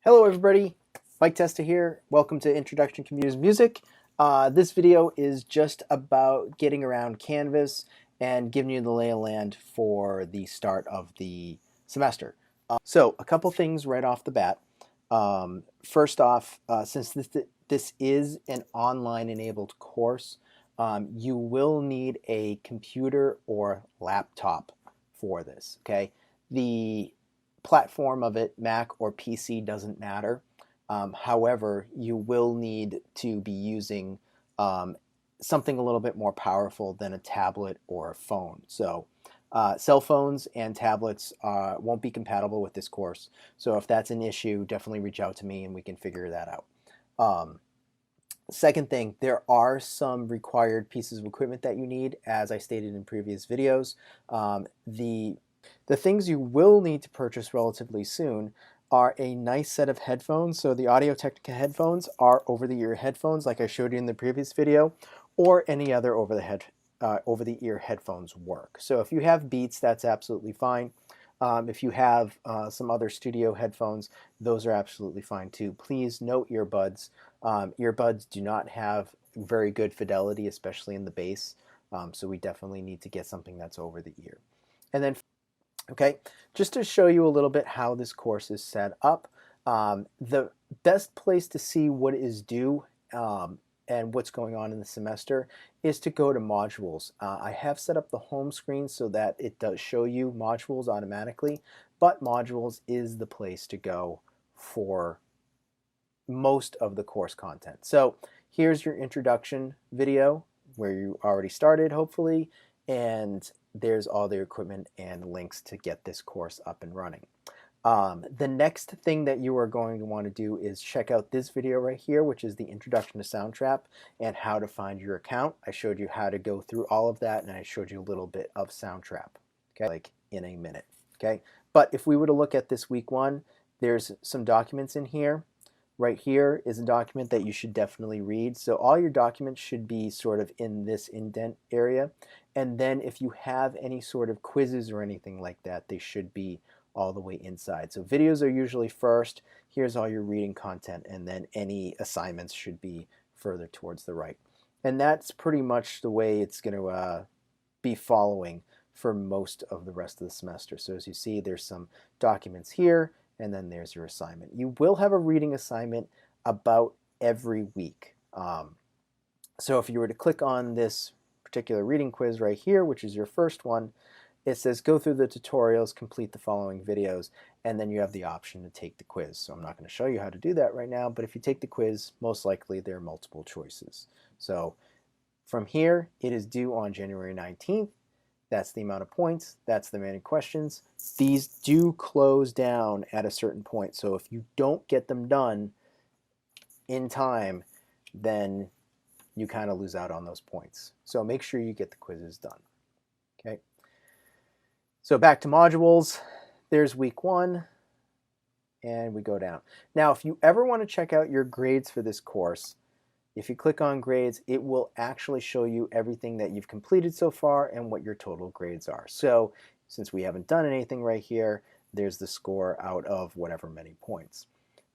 Hello everybody, Mike Testa here. Welcome to Introduction to MUS Music. This video is just about getting around Canvas and giving you the lay of land for the start of the semester. So a couple things right off the bat. First off, since this is an online enabled course, you will need a computer or laptop for this, okay? The platform of it, Mac or PC, doesn't matter. However, you will need to be using something a little bit more powerful than a tablet or a phone. So cell phones and tablets won't be compatible with this course. So if that's an issue, definitely reach out to me and we can figure that out. Second thing, there are some required pieces of equipment that you need, as I stated in previous videos. The things you will need to purchase relatively soon are a nice set of headphones. So the Audio-Technica headphones are over-the-ear headphones like I showed you in the previous video, or any other over-the-ear headphones work. So if you have Beats, that's absolutely fine. If you have some other studio headphones, those are absolutely fine too. Please note earbuds. Earbuds do not have very good fidelity, especially in the bass. So we definitely need to get something that's over the ear. And then okay, just to show you a little bit how this course is set up, the best place to see what is due and what's going on in the semester is to go to modules. I have set up the home screen so that it does show you modules automatically, but modules is the place to go for most of the course content. So here's your introduction video where you already started, hopefully, and there's all the equipment and links to get this course up and running. The next thing that you are going to want to do is check out this video right here, which is the Introduction to Soundtrap and how to find your account. I showed you how to go through all of that, and I showed you a little bit of Soundtrap, okay, like in a minute, okay? But if we were to look at this week one, there's some documents in here. Right here is a document that you should definitely read. So all your documents should be sort of in this indent area. And then if you have any sort of quizzes or anything like that, they should be all the way inside. So videos are usually first. Here's all your reading content, and then any assignments should be further towards the right. And that's pretty much the way it's going to be following for most of the rest of the semester. So as you see, there's some documents here, and then there's your assignment. You will have a reading assignment about every week. So if you were to click on this particular reading quiz right here, which is your first one, it says go through the tutorials, complete the following videos, and then you have the option to take the quiz. So I'm not going to show you how to do that right now, but if you take the quiz, most likely there are multiple choices. So from here, it is due on January 19th. That's the amount of points. That's the many questions. These do close down at a certain point. So if you don't get them done in time, then you kind of lose out on those points. So make sure you get the quizzes done. Okay. So back to modules. There's week one, and we go down. Now, if you ever want to check out your grades for this course, if you click on grades, it will actually show you everything that you've completed so far and what your total grades are. So since we haven't done anything right here, there's the score out of whatever many points.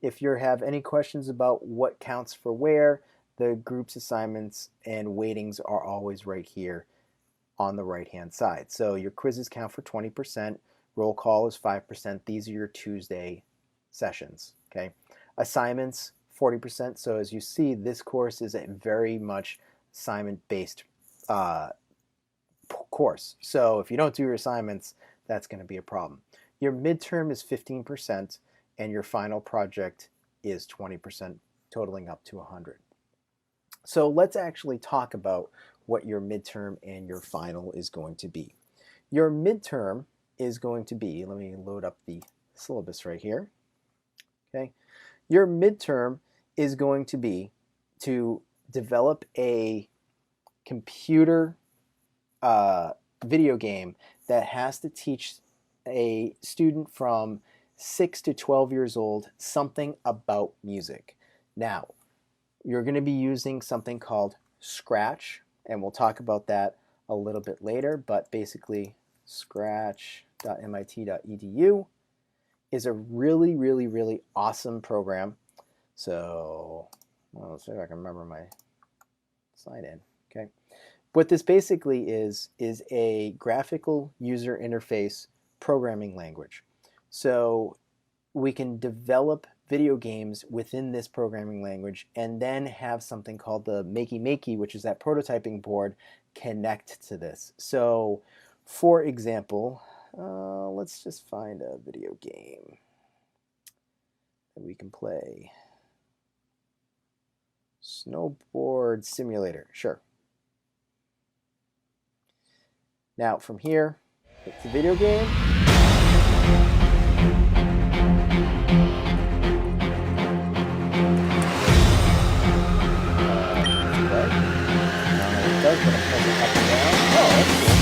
If you have any questions about what counts for where, the groups assignments and weightings are always right here on the right hand side. So your quizzes count for 20%, roll call is 5%. These are your Tuesday sessions, okay? Assignments, 40%. So as you see, this course is a very much assignment-based course. So if you don't do your assignments, that's going to be a problem. Your midterm is 15%, and your final project is 20%, totaling up to 100. So let's actually talk about what your midterm and your final is going to be. Your midterm is going to be, let me load up the syllabus right here. Okay, your midterm is going to be to develop a computer video game that has to teach a student from 6 to 12 years old something about music. Now, you're going to be using something called Scratch, and we'll talk about that a little bit later, but basically scratch.mit.edu. is a really, really, really awesome program. So let's see if I can remember my slide in. Okay. What this basically is a graphical user interface programming language. So we can develop video games within this programming language and then have something called the Makey, which is that prototyping board, connect to this. So for example, let's just find a video game that we can play. Snowboard simulator, sure. Now from here, it's a video game. But I'm pressing up and down. Oh, that's cool.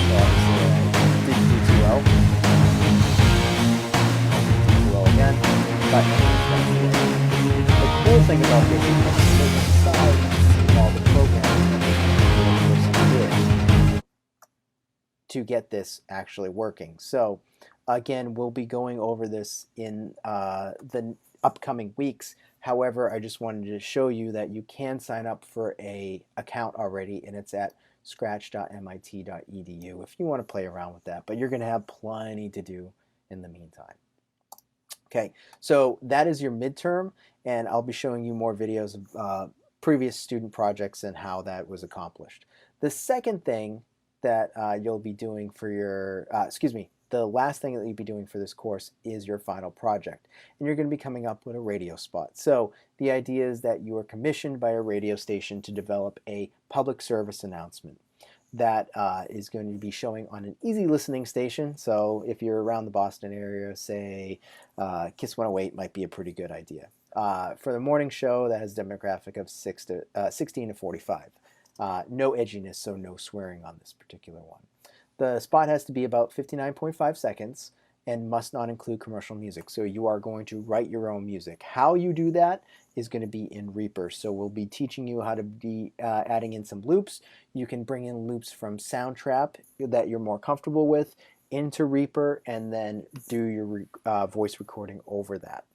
So obviously didn't do too well. Didn't do too well again. But the cool thing about this is that there's a side to all the programs that to get this actually working. So again, we'll be going over this in the upcoming weeks. However, I just wanted to show you that you can sign up for an account already, and it's at scratch.mit.edu if you want to play around with that. But you're going to have plenty to do in the meantime. Okay, so that is your midterm, and I'll be showing you more videos of previous student projects and how that was accomplished. The second thing that you'll be doing for your, the last thing that you'll be doing for this course is your final project. And you're going to be coming up with a radio spot. So the idea is that you are commissioned by a radio station to develop a public service announcement that is going to be showing on an easy listening station. So if you're around the Boston area, say KISS 108 might be a pretty good idea. For the morning show, that has a demographic of 16 to 45. No edginess, so no swearing on this particular one. The spot has to be about 59.5 seconds and must not include commercial music. So you are going to write your own music. How you do that is going to be in Reaper. So we'll be teaching you how to be adding in some loops. You can bring in loops from Soundtrap that you're more comfortable with into Reaper and then do your voice recording over that.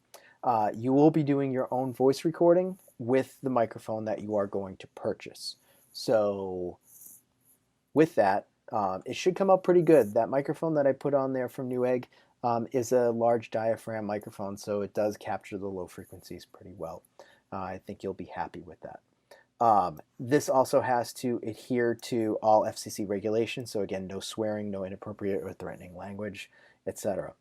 You will be doing your own voice recording with the microphone that you are going to purchase. So with that, it should come out pretty good. That microphone that I put on there from Newegg is a large diaphragm microphone, so it does capture the low frequencies pretty well. I think you'll be happy with that. This also has to adhere to all FCC regulations, so again, no swearing, no inappropriate or threatening language, etc.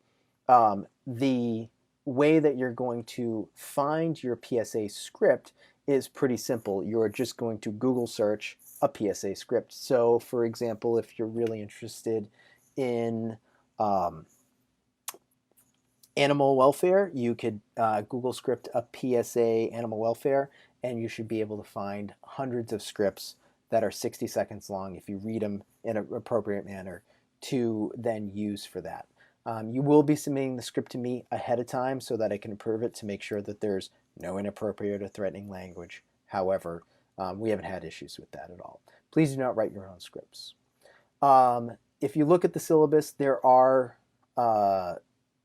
The way that you're going to find your PSA script is pretty simple. You're just going to Google search a PSA script. So for example, if you're really interested in animal welfare, you could Google script a PSA animal welfare, and you should be able to find hundreds of scripts that are 60 seconds long if you read them in an appropriate manner to then use for that. You will be submitting the script to me ahead of time so that I can approve it to make sure that there's no inappropriate or threatening language. However, we haven't had issues with that at all. Please do not write your own scripts. If you look at the syllabus, there are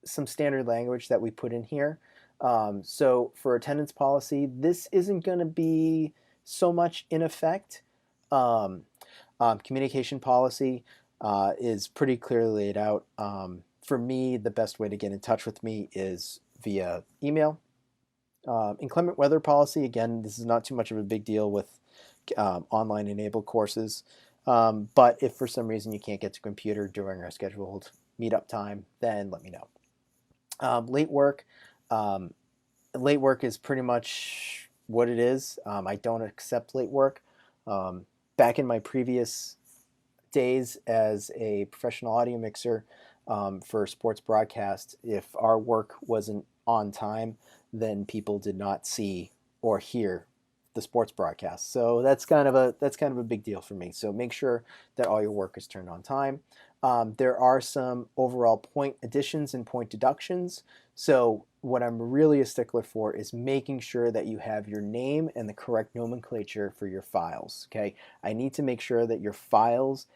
some standard language that we put in here. So for attendance policy, this isn't going to be so much in effect. Communication policy is pretty clearly laid out. For me, the best way to get in touch with me is via email. Inclement weather policy, again, this is not too much of a big deal with online enabled courses, but if for some reason you can't get to a computer during our scheduled meetup time, then let me know. Late work is pretty much what it is. I don't accept late work. Back in my previous days as a professional audio mixer for sports broadcast, if our work wasn't on time, then people did not see or hear the sports broadcast. So that's kind of a big deal for me. So make sure that all your work is turned on time. There are some overall point additions and point deductions. So what I'm really a stickler for is making sure that you have your name and the correct nomenclature for your files. Okay, I need to make sure that your files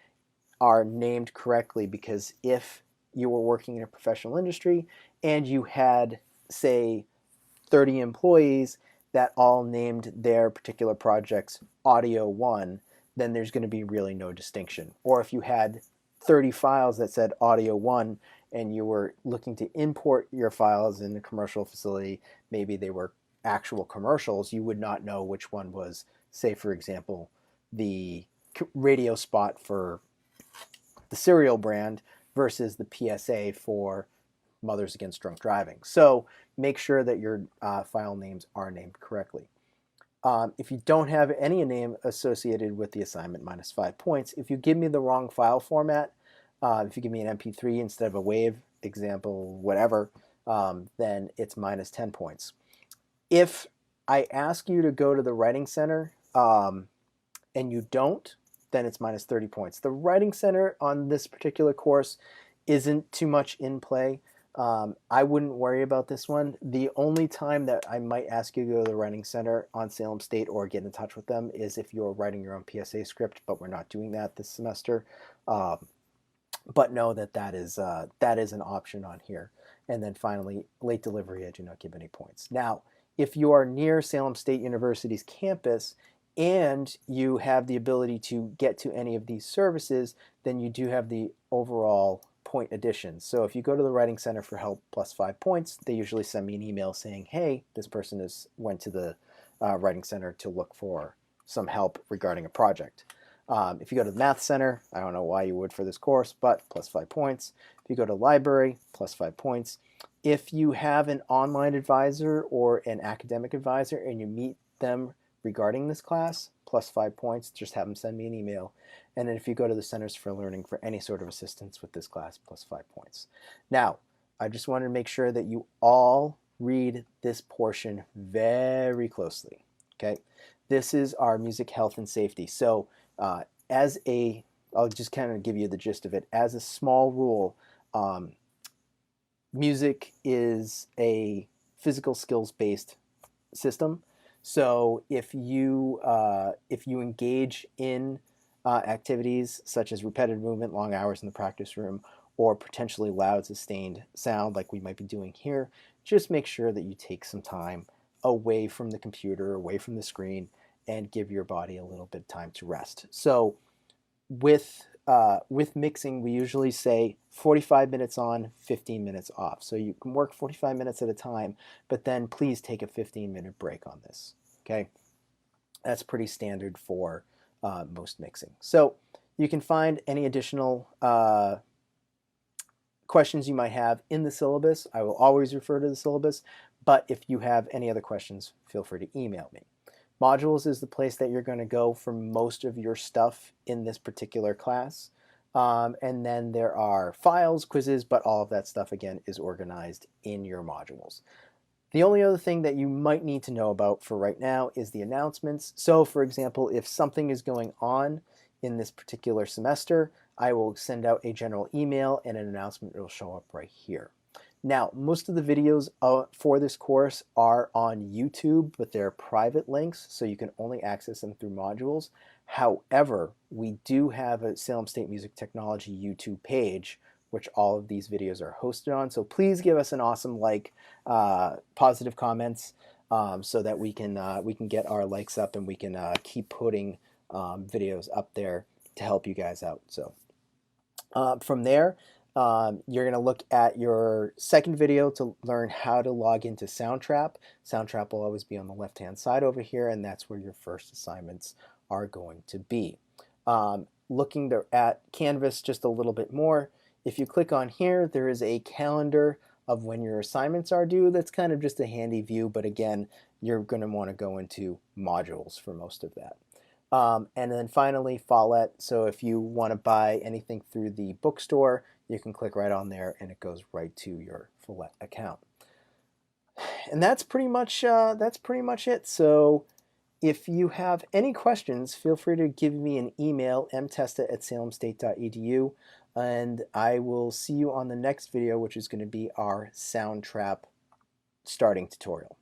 are named correctly, because if you were working in a professional industry and you had, say, 30 employees that all named their particular projects Audio 1, then there's going to be really no distinction. Or if you had 30 files that said Audio 1 and you were looking to import your files in a commercial facility, maybe they were actual commercials, you would not know which one was, say, for example, the radio spot for the cereal brand versus the PSA for Mothers Against Drunk Driving. So make sure that your file names are named correctly. If you don't have any name associated with the assignment, -5 points. If you give me the wrong file format, if you give me an MP3 instead of a WAV, example, whatever, then it's -10 points. If I ask you to go to the Writing Center and you don't, then it's -30 points. The Writing Center on this particular course isn't too much in play. I wouldn't worry about this one. The only time that I might ask you to go to the Writing Center on Salem State or get in touch with them is if you're writing your own PSA script, but we're not doing that this semester. But know that that is an option on here. And then finally, late delivery, I do not give any points. Now, if you are near Salem State University's campus and you have the ability to get to any of these services, then you do have the overall point addition. So if you go to the Writing Center for help +5 points, they usually send me an email saying, hey, this person went to the Writing Center to look for some help regarding a project. If you go to the Math Center, I don't know why you would for this course, but +5 points. If you go to library, +5 points. If you have an online advisor or an academic advisor and you meet them regarding this class, +5 points. Just have them send me an email. And then if you go to the Centers for Learning for any sort of assistance with this class, +5 points. Now, I just wanted to make sure that you all read this portion very closely. Okay, this is our music health and safety. So I'll just kind of give you the gist of it. As a small rule, music is a physical skills-based system. So if you engage in activities such as repetitive movement, long hours in the practice room, or potentially loud sustained sound like we might be doing here, just make sure that you take some time away from the computer, away from the screen, and give your body a little bit of time to rest. So with mixing, we usually say 45 minutes on, 15 minutes off. So you can work 45 minutes at a time, but then please take a 15-minute break on this, okay? That's pretty standard for most mixing. So you can find any additional questions you might have in the syllabus. I will always refer to the syllabus, but if you have any other questions, feel free to email me. Modules is the place that you're going to go for most of your stuff in this particular class. And then there are files, quizzes, but all of that stuff, again, is organized in your modules. The only other thing that you might need to know about for right now is the announcements. So, for example, if something is going on in this particular semester, I will send out a general email and an announcement will show up right here. Now, most of the videos for this course are on YouTube, but they're private links, so you can only access them through modules. However, we do have a Salem State Music Technology YouTube page, which all of these videos are hosted on. So please give us an awesome like, positive comments, so that we can get our likes up and we can keep putting videos up there to help you guys out. So from there, you're going to look at your second video to learn how to log into Soundtrap. Soundtrap will always be on the left-hand side over here, and that's where your first assignments are going to be. Looking at Canvas just a little bit more, if you click on here, there is a calendar of when your assignments are due. That's kind of just a handy view, but again, you're going to want to go into modules for most of that. And then finally, Follett. So if you want to buy anything through the bookstore, you can click right on there and it goes right to your Follett account. And that's pretty much it. So if you have any questions, feel free to give me an email, mtesta@salemstate.edu, and I will see you on the next video, which is going to be our Soundtrap starting tutorial.